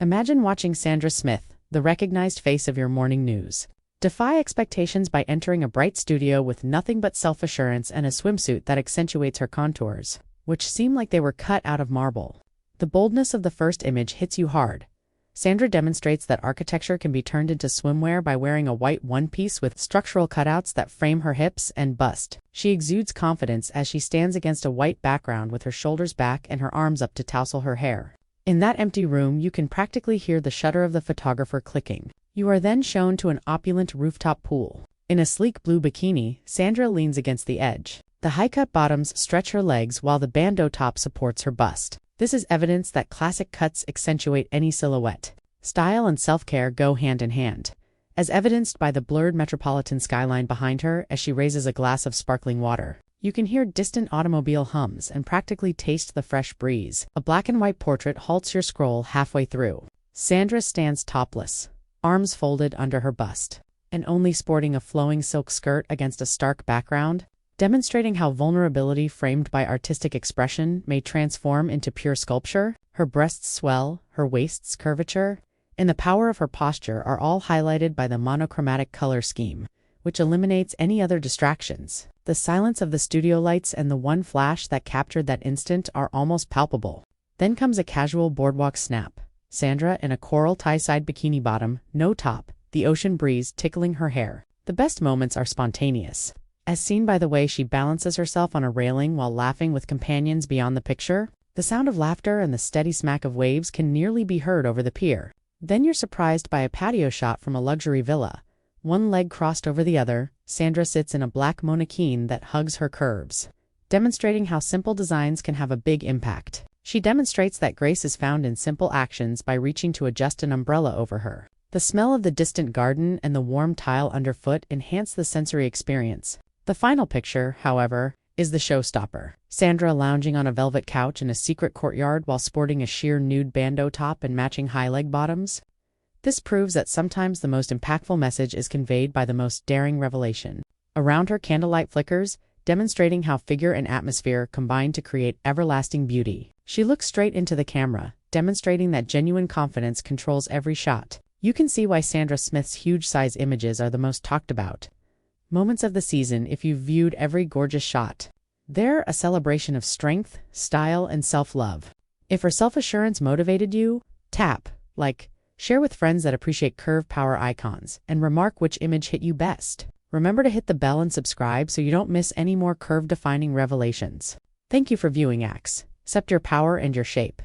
Imagine watching Sandra Smith, the recognized face of your morning news, defy expectations by entering a bright studio with nothing but self-assurance and a swimsuit that accentuates her contours, which seem like they were cut out of marble. The boldness of the first image hits you hard. Sandra demonstrates that architecture can be turned into swimwear by wearing a white one-piece with structural cutouts that frame her hips and bust. She exudes confidence as she stands against a white background with her shoulders back and her arms up to tousle her hair. In that empty room, you can practically hear the shutter of the photographer clicking. You are then shown to an opulent rooftop pool. In a sleek blue bikini, Sandra leans against the edge. The high-cut bottoms stretch her legs while the bandeau top supports her bust. This is evidence that classic cuts accentuate any silhouette. Style and self-care go hand in hand, as evidenced by the blurred metropolitan skyline behind her as she raises a glass of sparkling water. You can hear distant automobile hums and practically taste the fresh breeze. A black and white portrait halts your scroll halfway through. Sandra stands topless, arms folded under her bust, and only sporting a flowing silk skirt against a stark background, demonstrating how vulnerability framed by artistic expression may transform into pure sculpture. Her breasts swell, her waist's curvature, and the power of her posture are all highlighted by the monochromatic color scheme, which eliminates any other distractions. The silence of the studio lights and the one flash that captured that instant are almost palpable. Then comes a casual boardwalk snap. Sandra in a coral tie-side bikini bottom, no top, the ocean breeze tickling her hair. The best moments are spontaneous, as seen by the way she balances herself on a railing while laughing with companions beyond the picture. The sound of laughter and the steady smack of waves can nearly be heard over the pier. Then you're surprised by a patio shot from a luxury villa. One leg crossed over the other, Sandra sits in a black monokini that hugs her curves, demonstrating how simple designs can have a big impact. She demonstrates that grace is found in simple actions by reaching to adjust an umbrella over her. The smell of the distant garden and the warm tile underfoot enhance the sensory experience. The final picture, however, is the showstopper. Sandra lounging on a velvet couch in a secret courtyard while sporting a sheer nude bandeau top and matching high-leg bottoms. This proves that sometimes the most impactful message is conveyed by the most daring revelation. Around her, candlelight flickers, demonstrating how figure and atmosphere combine to create everlasting beauty. She looks straight into the camera, demonstrating that genuine confidence controls every shot. You can see why Sandra Smith's huge-size images are the most talked about moments of the season if you've viewed every gorgeous shot. They're a celebration of strength, style, and self-love. If her self-assurance motivated you, tap, like, share with friends that appreciate curve power icons, and remark which image hit you best. Remember to hit the bell and subscribe so you don't miss any more curve-defining revelations. Thank you for viewing Acts. Accept your power and your shape.